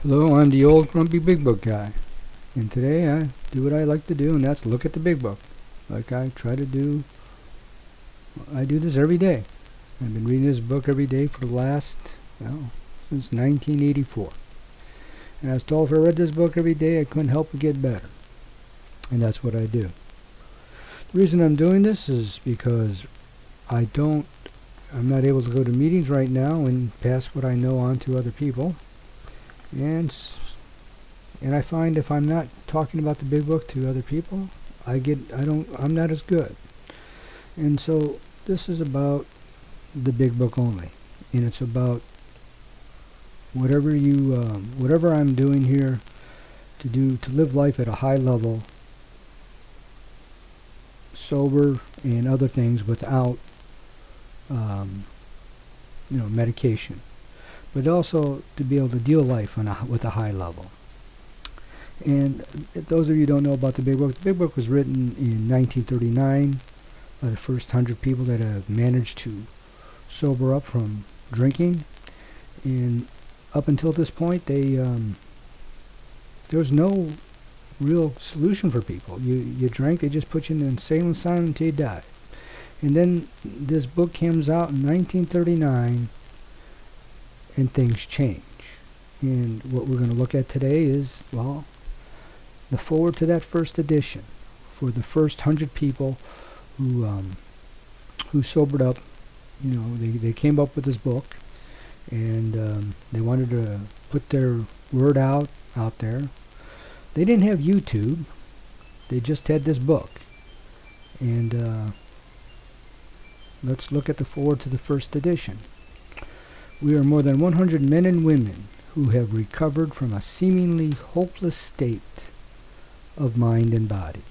Hello, I'm the old grumpy big book guy, and today I do what I like to do, and that's look at the big book. Like I try to do, I do this every day. I've been reading this book every day for the last, since 1984. And I was told if I read this book every day, I couldn't help but get better. And that's what I do. The reason I'm doing this is because I'm not able to go to meetings right now and pass what I know on to other people. And I find if I'm not talking about the big book to other people, I'm not as good. And so this is about the big book only, and it's about whatever I'm doing here to live life at a high level, sober and other things without medication, but also to be able to deal life with a high level. And those of you who don't know about the Big Book was written in 1939 by the first 100 people that have managed to sober up from drinking. And up until this point, there was no real solution for people. You drank, they just put you in an insane asylum until you died. And then this book comes out in 1939, and things change. And what we're going to look at today is, the forward to that first edition for the first 100 people who sobered up. They came up with this book, and they wanted to put their word out there. They didn't have YouTube. They just had this book. And let's look at the forward to the first edition. We are more than 100 men and women who have recovered from a seemingly hopeless state of mind and body.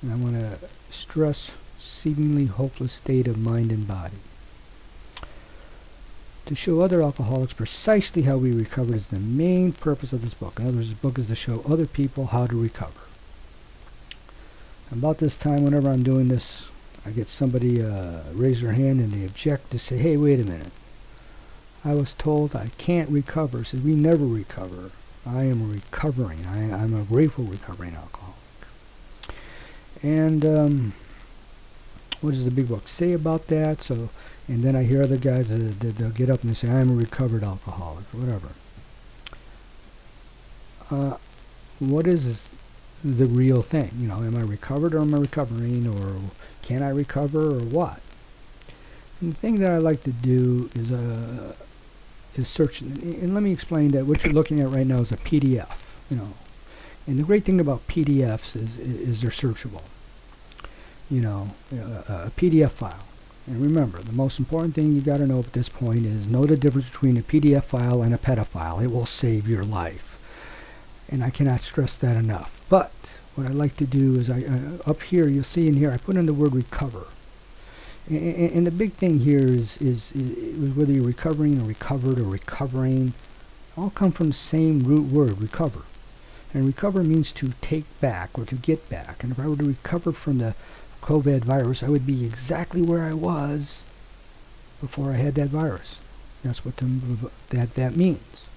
And I want to stress seemingly hopeless state of mind and body. To show other alcoholics precisely how we recovered is the main purpose of this book. In other words, this book is to show other people how to recover. About this time, whenever I'm doing this, I get somebody raise their hand and they object to say, hey, wait a minute. I was told I can't recover. I said, we never recover. I am recovering. I'm a grateful recovering alcoholic. And what does the big book say about that? And then I hear other guys they'll get up and they say, I'm a recovered alcoholic, or whatever. What is the real thing? Am I recovered or am I recovering, or can I recover, or what? And the thing that I like to do is search, and let me explain that what you're looking at right now is a PDF, And the great thing about PDFs is they're searchable. A PDF file. And remember, the most important thing you got to know at this point is know the difference between a PDF file and a pedophile. It will save your life. And I cannot stress that enough. But what I like to do is up here, you'll see in here, I put in the word recover. And the big thing here is whether you're recovering or recovered or recovering, all come from the same root word, recover. And recover means to take back or to get back. And if I were to recover from the COVID virus, I would be exactly where I was before I had that virus. That's what that means.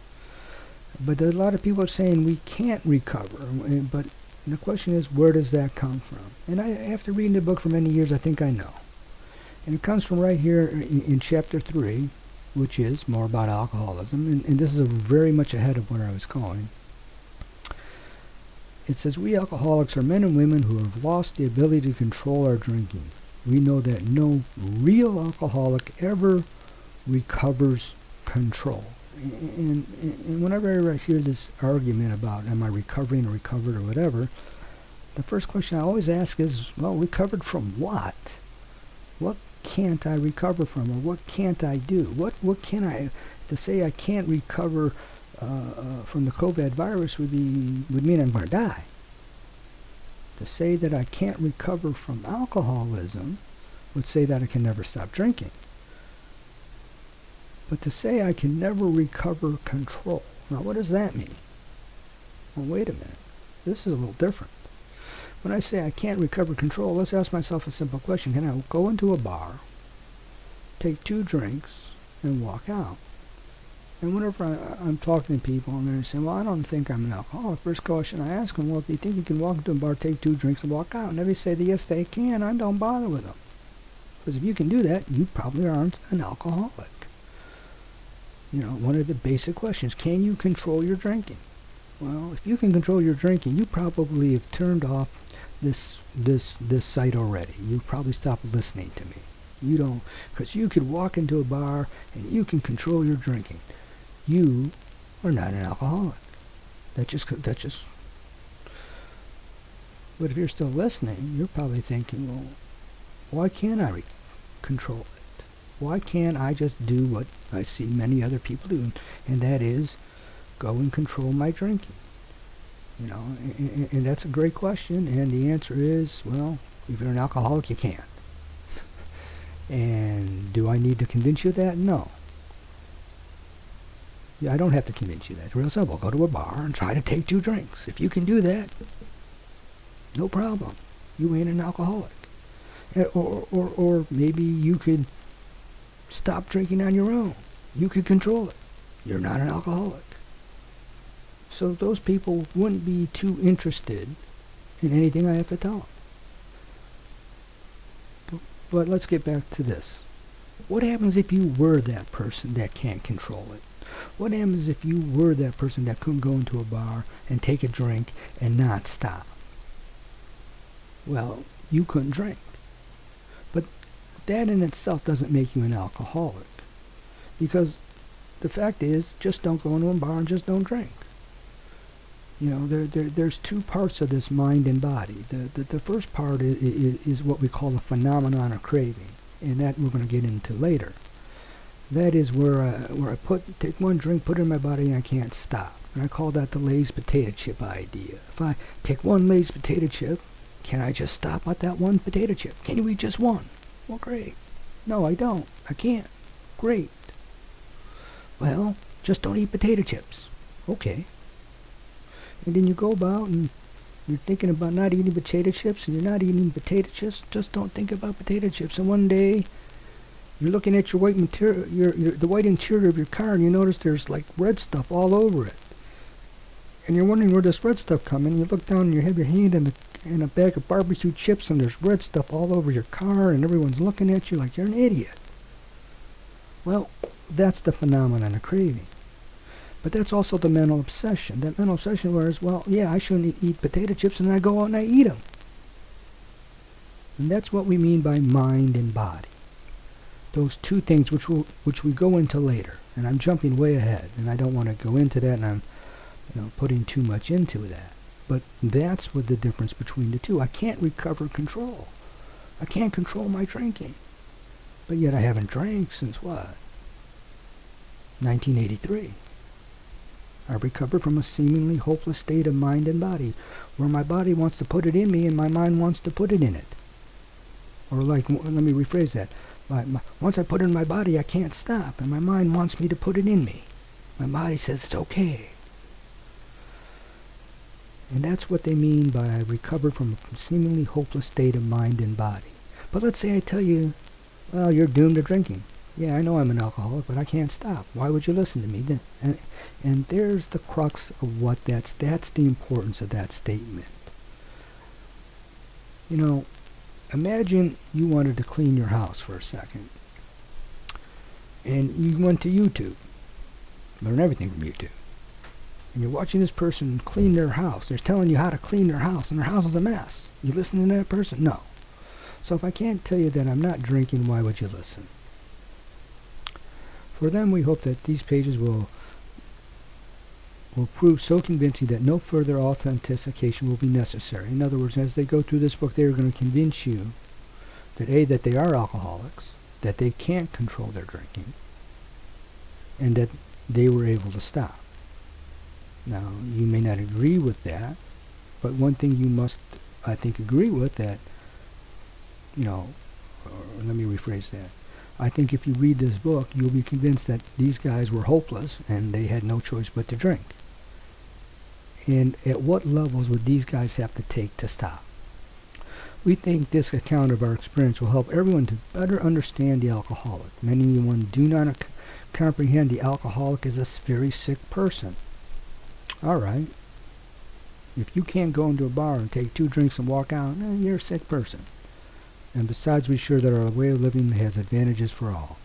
But a lot of people are saying we can't recover. But the question is, where does that come from? And after reading the book for many years, I think I know. And it comes from right here in chapter 3, which is more about alcoholism. And this is very much ahead of where I was going. It says, we alcoholics are men and women who have lost the ability to control our drinking. We know that no real alcoholic ever recovers control. And whenever I hear this argument about am I recovering or recovered or whatever, the first question I always ask is, recovered from what? What can't I recover from, or what can't I do? What can I, to say I can't recover from the COVID virus would mean I'm going to die. To say that I can't recover from alcoholism would say that I can never stop drinking. But to say I can never recover control, now what does that mean? Well, wait a minute. This is a little different. When I say I can't recover control, let's ask myself a simple question. Can I go into a bar, take 2 drinks, and walk out? And whenever I'm talking to people and they're saying, well, I don't think I'm an alcoholic, first question I ask them, well, do you think you can walk into a bar, take 2 drinks, and walk out? And they say that yes, they can. I don't bother with them. Because if you can do that, you probably aren't an alcoholic. You know, one of the basic questions, can you control your drinking? Well, if you can control your drinking, you probably have turned off this site already. You probably stopped listening to me. You don't, because you could walk into a bar and you can control your drinking. You are not an alcoholic. That just. But if you're still listening, you're probably thinking, well, why can't I control it? Why can't I just do what I see many other people do, and that is go and control my drinking? You know, and that's a great question, and the answer is, well, if you're an alcoholic, you can't. And do I need to convince you of that? No. Yeah, I don't have to convince you that. It's real simple. Go to a bar and try to take 2 drinks. If you can do that, no problem. You ain't an alcoholic. Or maybe you could stop drinking on your own. You could control it. You're not an alcoholic. So those people wouldn't be too interested in anything I have to tell them. But let's get back to this. What happens if you were that person that can't control it? What happens if you were that person that couldn't go into a bar and take a drink and not stop? Well, you couldn't drink. But that in itself doesn't make you an alcoholic. Because the fact is, just don't go into a bar and just don't drink. You know, there's 2 parts of this mind and body. The first part is what we call the phenomenon of craving, and that we're going to get into later. That is where I take 1 drink, put it in my body, and I can't stop. And I call that the Lay's potato chip idea. If I take 1 Lay's potato chip, can I just stop at that 1 potato chip? Can you eat just 1? Well, great. No, I don't. I can't. Great. Well, just don't eat potato chips. Okay. And then you go about and you're thinking about not eating potato chips, and you're not eating potato chips. Just don't think about potato chips. And one day, you're looking at your white material, the white interior of your car, and you notice there's like red stuff all over it. And you're wondering where this red stuff comes in. You look down and you have your hand in a bag of barbecue chips, and there's red stuff all over your car, and everyone's looking at you like you're an idiot. Well, that's the phenomenon of craving. But that's also the mental obsession. That mental obsession where it's, well, yeah, I shouldn't eat potato chips, and I go out and I eat them. And that's what we mean by mind and body. Those 2 things which we go into later. And I'm jumping way ahead, and I don't want to go into that, and I'm putting too much into that. But that's what the difference between the 2. I can't recover control. I can't control my drinking. But yet I haven't drank since what? 1983. I recovered from a seemingly hopeless state of mind and body, where my body wants to put it in me and my mind wants to put it in it. Or let me rephrase that. Once I put it in my body, I can't stop, and my mind wants me to put it in me. My body says it's okay. And that's what they mean by I recovered from a seemingly hopeless state of mind and body. But let's say I tell you, well, you're doomed to drinking. Yeah, I know I'm an alcoholic, but I can't stop. Why would you listen to me then? And there's the crux of what that's the importance of that statement. You know, imagine you wanted to clean your house for a second. And you went to YouTube. Learn everything from YouTube. And you're watching this person clean their house. They're telling you how to clean their house, and their house is a mess. You listening to that person? No. So if I can't tell you that I'm not drinking, why would you listen? For them, we hope that these pages will prove so convincing that no further authentication will be necessary. In other words, as they go through this book, they are going to convince you that A, that they are alcoholics, that they can't control their drinking, and that they were able to stop. Now, you may not agree with that, but one thing you must, I think, agree with that, or let me rephrase that. I think if you read this book, you'll be convinced that these guys were hopeless and they had no choice but to drink. And at what levels would these guys have to take to stop? We think this account of our experience will help everyone to better understand the alcoholic. Many do not comprehend the alcoholic as a very sick person. All right. If you can't go into a bar and take 2 drinks and walk out, you're a sick person. And besides, we're sure that our way of living has advantages for all.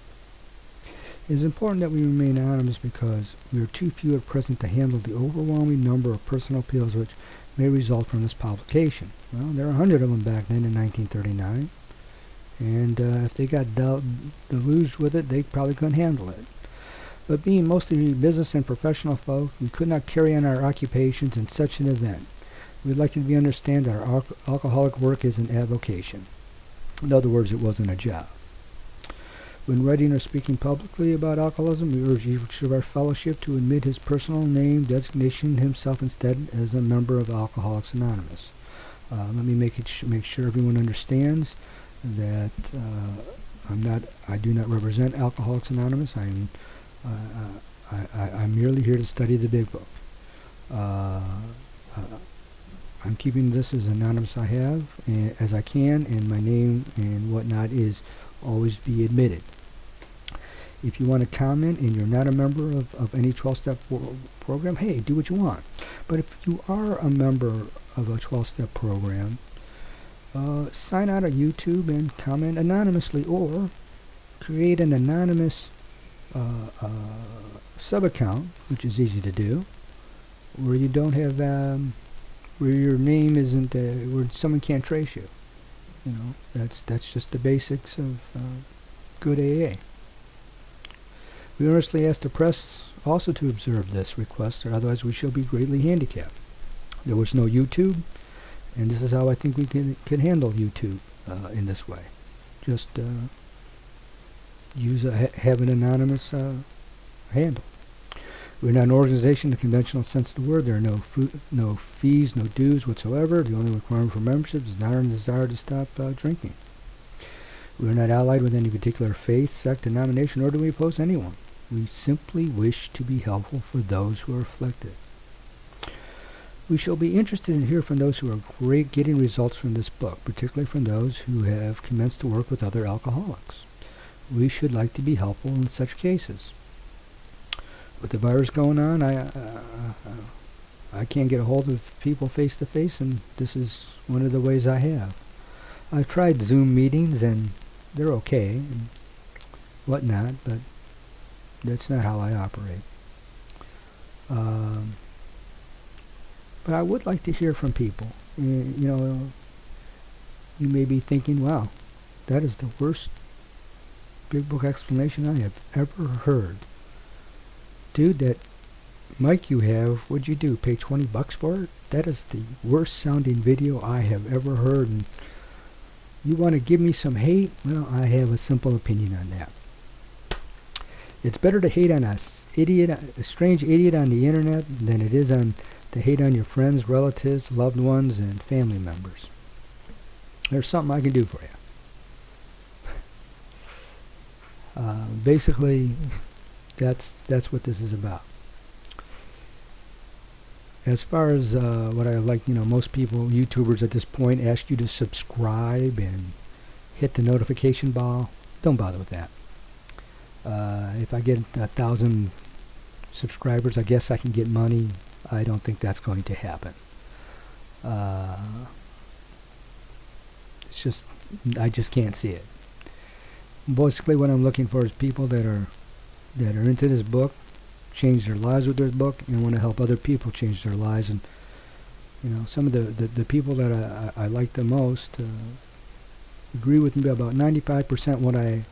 It is important that we remain anonymous because we are too few at present to handle the overwhelming number of personal appeals which may result from this publication. Well, there were 100 of them back then in 1939. And if they got deluged with it, they probably couldn't handle it. But being mostly business and professional folk, we could not carry on our occupations in such an event. We'd like to understand that our alcoholic work is an avocation. In other words, it wasn't a job. When writing or speaking publicly about alcoholism, we urge each of our fellowship to admit his personal name, designation himself instead as a member of Alcoholics Anonymous. Let me make sure everyone understands that I do not represent Alcoholics Anonymous. I'm merely here to study the Big Book. I'm keeping this as anonymous as I can, and my name and whatnot is always be admitted. If you want to comment and you're not a member of any 12-step program, hey, do what you want. But if you are a member of a 12-step program, sign out of YouTube and comment anonymously, or create an anonymous sub-account, which is easy to do, where you don't have, where your name isn't, where someone can't trace you. You know, that's just the basics of good AA. We earnestly ask the press also to observe this request, or otherwise we shall be greatly handicapped. There was no YouTube, and this is how I think we can handle YouTube in this way. Just have an anonymous handle. We're not an organization in the conventional sense of the word. There are no fees, no dues whatsoever. The only requirement for membership is not our desire to stop drinking. We are not allied with any particular faith, sect, denomination, nor do we oppose anyone. We simply wish to be helpful for those who are afflicted. We shall be interested in hearing from those who are getting results from this book, particularly from those who have commenced to work with other alcoholics. We should like to be helpful in such cases. With the virus going on, I can't get a hold of people face to face, and this is one of the ways I have. I've tried Zoom meetings, and they're okay and whatnot, but that's not how I operate. But I would like to hear from people. You know, you may be thinking, wow, that is the worst Big Book explanation I have ever heard. Dude, that mic you have, what'd you do, pay $20 for it? That is the worst sounding video I have ever heard. And you want to give me some hate? Well, I have a simple opinion on that. It's better to hate on a strange idiot on the internet than it is to hate on your friends, relatives, loved ones, and family members. There's something I can do for you. Basically, that's what this is about. As far as what I like, most people, YouTubers at this point, ask you to subscribe and hit the notification bell. Don't bother with that. If I get 1,000 subscribers, I guess I can get money. I don't think that's going to happen. I just can't see it. Basically, what I'm looking for is people that are into this book, change their lives with this book, and want to help other people change their lives. And some of the people that I like the most agree with me about 95%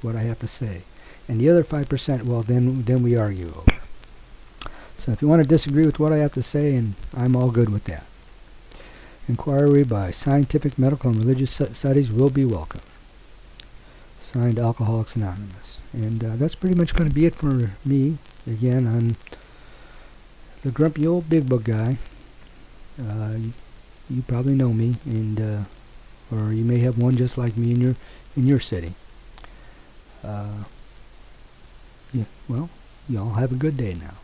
what I have to say, and the other 5%, well, then we argue over. So if you want to disagree with what I have to say, and I'm all good with that. Inquiry by scientific, medical, and religious studies will be welcome. Signed, Alcoholics Anonymous. And that's pretty much going to be it for me. Again, I'm the grumpy old Big Book guy. You probably know me, and or you may have one just like me in your city. Yeah, well, y'all have a good day now.